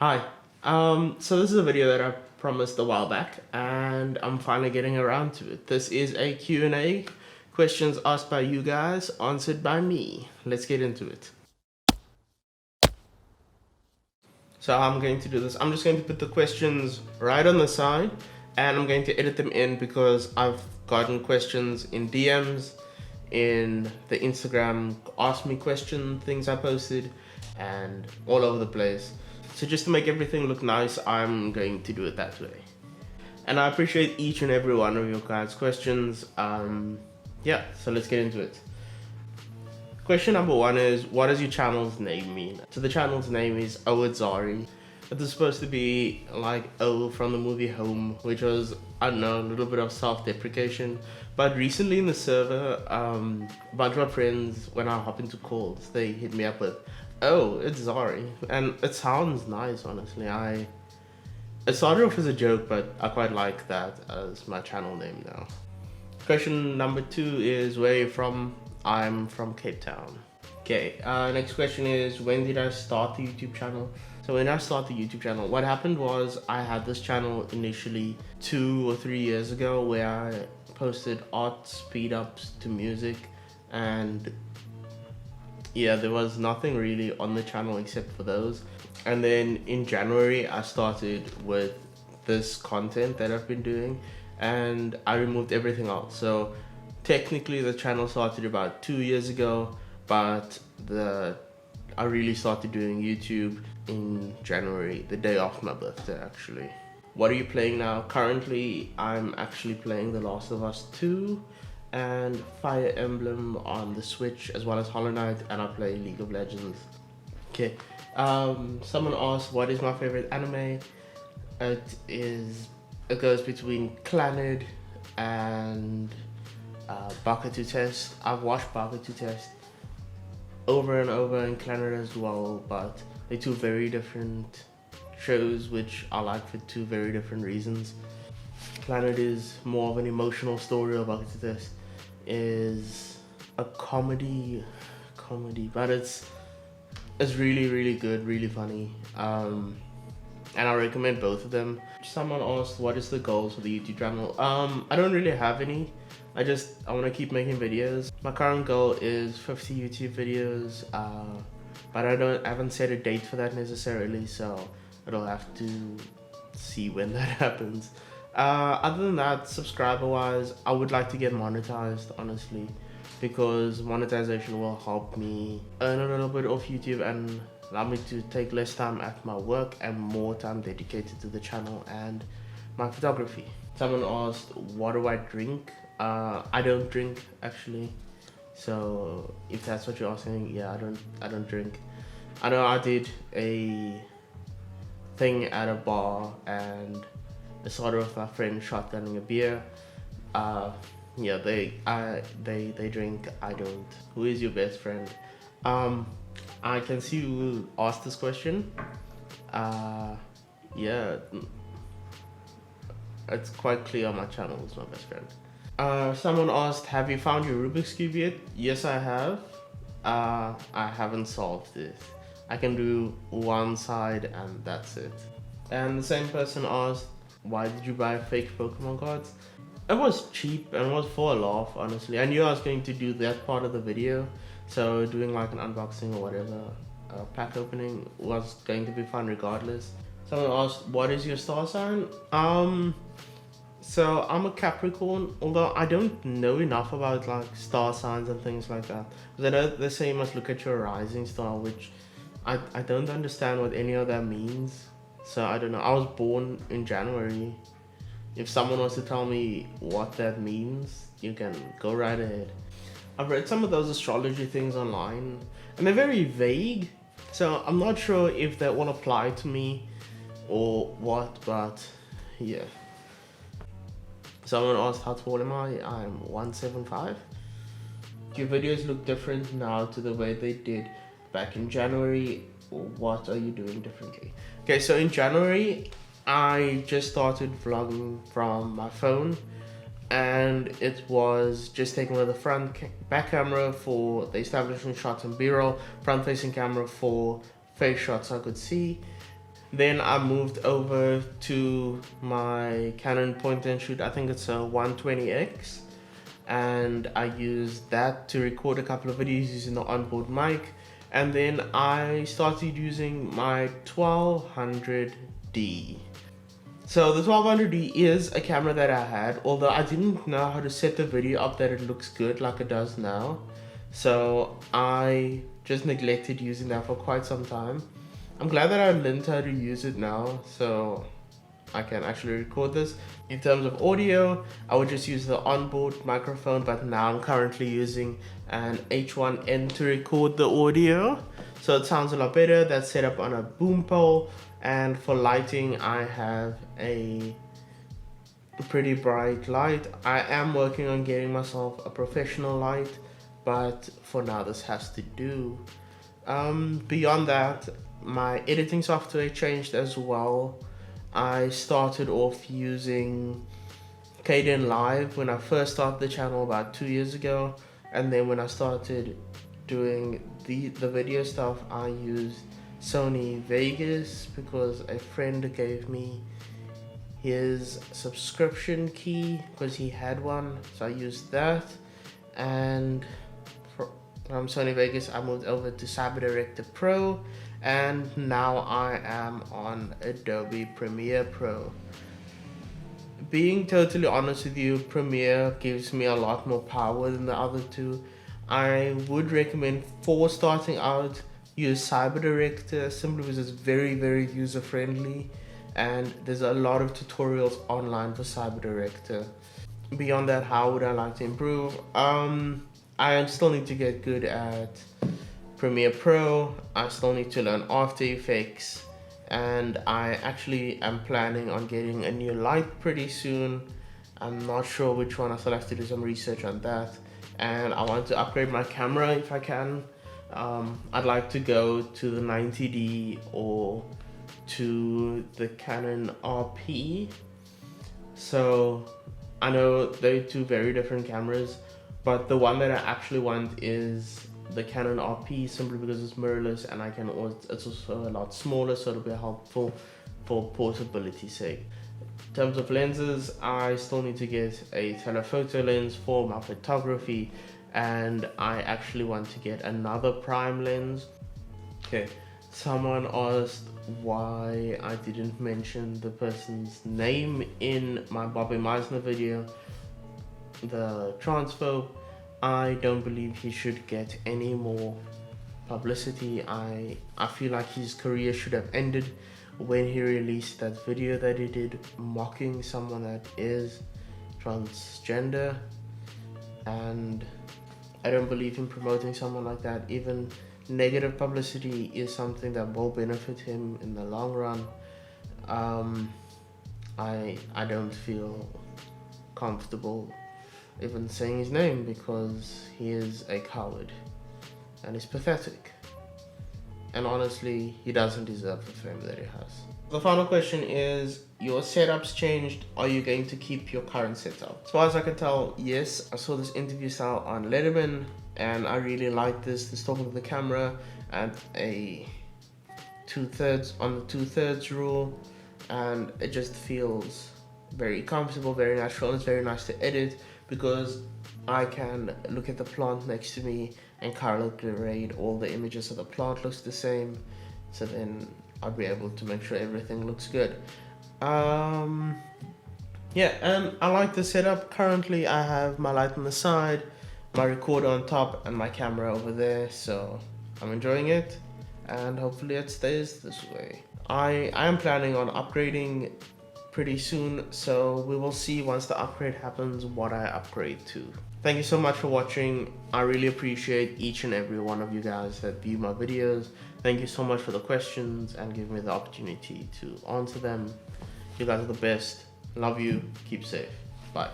Hi. So this is a video that I promised a while back, and I'm finally getting around to it. This is a Q&A, questions asked by you guys, answered by me. Let's get into it. So how I'm going to do this, I'm just going to put the questions right on the side, and I'm going to edit them in because I've gotten questions in DMs, in the Instagram ask me question things I posted, and all over the place. So just to make everything look nice, I'm going to do it that way. And I appreciate each and every one of your guys' questions. Yeah, so let's get into it. Question number one is, what does your channel's name mean? So the channel's name is Owadzari. It was supposed to be like O from the movie Home, which was, I don't know, a little bit of self-deprecation. But recently in the server, a bunch of my friends, when I hop into calls, they hit me up with, oh, it's Zari. And it sounds nice, honestly. It started off as a joke, but I quite like that as my channel name now. Question number two is, where are you from? I'm from Cape Town. Okay, next question is, when did I start the YouTube channel? So when I started the YouTube channel, what happened was I had this channel initially 2 or 3 years ago where I posted art speed ups to music, and yeah, there was nothing really on the channel except for those. And then in January, I started with this content that I've been doing, and I removed everything else. So technically the channel started about 2 years ago, but I really started doing YouTube in January, the day after my birthday actually. What are you playing now? Currently, I'm actually playing The Last of Us 2 and Fire Emblem on the Switch, as well as Hollow Knight, and I play League of Legends. Okay, someone asked, what is my favorite anime? It goes between Clannad and Bakuto Test. I've watched Bakuto Test over and over, and Clannad as well, but they're two very different shows which I like for two very different reasons. Clannad is more of an emotional story, or Bakuto Test is a comedy, but it's really good, really funny, and I recommend both of them. Someone asked, what is the goals for the YouTube channel? I don't really have any. I want to keep making videos. My current goal is 50 YouTube videos, but I haven't set a date for that necessarily, so I'll have to see when that happens. Other than that, subscriber wise, I would like to get monetized, honestly, because monetization will help me earn a little bit off YouTube and allow me to take less time at my work and more time dedicated to the channel and my photography. Someone asked, what do I drink? I don't drink actually, so if that's what you're asking, yeah, I don't drink. I know I did a thing at a bar and I started with my friend shotgunning a beer. Yeah, they drink, I don't. Who is your best friend? I can see who asked this question. Yeah, it's quite clear on my channel who's my best friend. Someone asked, have you found your Rubik's Cube yet? Yes, I have. I haven't solved it. I can do one side and that's it. And the same person asked, why did you buy fake Pokemon cards? It was cheap and it was for a laugh, honestly. I knew I was going to do that part of the video, so doing like an unboxing or whatever, pack opening was going to be fun regardless. Someone asked, what is your star sign? So I'm a Capricorn, although I don't know enough about like star signs and things like that. Because I know they say you must look at your rising star, which I don't understand what any of that means. So I don't know. I was born in January. If someone wants to tell me what that means, you can go right ahead. I've read some of those astrology things online, and they're very vague. So I'm not sure if that will apply to me or what, but yeah. Someone asked, how tall am I? I'm 175. Your videos look different now to the way they did back in January. What are you doing differently? Okay, so in January, I just started vlogging from my phone, and it was just taken with a back camera for the establishing shots and B-roll, front facing camera for face shots I could see, Then I moved over to my Canon point and shoot. I think it's a 120X, and I used that to record a couple of videos using the onboard mic. And then I started using my 1200D. So the 1200D is a camera that I had, although I didn't know how to set the video up that it looks good like it does now. So I just neglected using that for quite some time. I'm glad that I learned how to use it now, so I can actually record this. In terms of audio, I would just use the onboard microphone, but now I'm currently using an H1N to record the audio. So it sounds a lot better. That's set up on a boom pole. And for lighting, I have a pretty bright light. I am working on getting myself a professional light, but for now this has to do. Beyond that, my editing software changed as well. I started off using Kden Live when I first started the channel about 2 years ago, and then when I started doing the video stuff, I used Sony Vegas because a friend gave me his subscription key because he had one, so I used that. And from Sony Vegas I moved over to Cyberpunk Pro, and now I am on Adobe Premiere Pro. Being totally honest with you, Premiere gives me a lot more power than the other two. I would recommend, for starting out, use Cyberpunk simply because it's very, very user friendly, and there's a lot of tutorials online for Cyberpunk. Beyond that, how would I like to improve? I still need to get good at Premiere Pro. I still need to learn After Effects, and I actually am planning on getting a new light pretty soon. I'm not sure which one. I still have to do some research on that, and I want to upgrade my camera if I can. I'd like to go to the 90D or to the Canon RP. So I know they're two very different cameras, but the one that I actually want is the Canon RP, simply because it's mirrorless and it's also a lot smaller, so it'll be helpful for portability's sake. In terms of lenses, I still need to get a telephoto lens for my photography, and I actually want to get another prime lens. Okay, someone asked why I didn't mention the person's name in my Bobby Meisner video, the transphobe. I don't believe he should get any more publicity. I feel like his career should have ended when he released that video that he did mocking someone that is transgender, and I don't believe in promoting someone like that. Even negative publicity is something that will benefit him in the long run. I don't feel comfortable even saying his name because he is a coward and he's pathetic. And honestly, he doesn't deserve the fame that he has. The final question is, your setup's changed. Are you going to keep your current setup? As far as I can tell, yes. I saw this interview style on Letterman and I really like this talking to the camera and a 2/3 on the 2/3 rule, and it just feels very comfortable, very natural, and it's very nice to edit because I can look at the plant next to me and color grade all the images so the plant looks the same, so then I'll be able to make sure everything looks good. Yeah, and I like the setup. Currently I have my light on the side, my recorder on top, and my camera over there, so I'm enjoying it and hopefully it stays this way. I am planning on upgrading pretty soon, so we will see once the upgrade happens what I upgrade to. Thank you so much for watching. I really appreciate each and every one of you guys that view my videos. Thank you so much for the questions and giving me the opportunity to answer them. You guys are the best. Love you. Keep safe. Bye.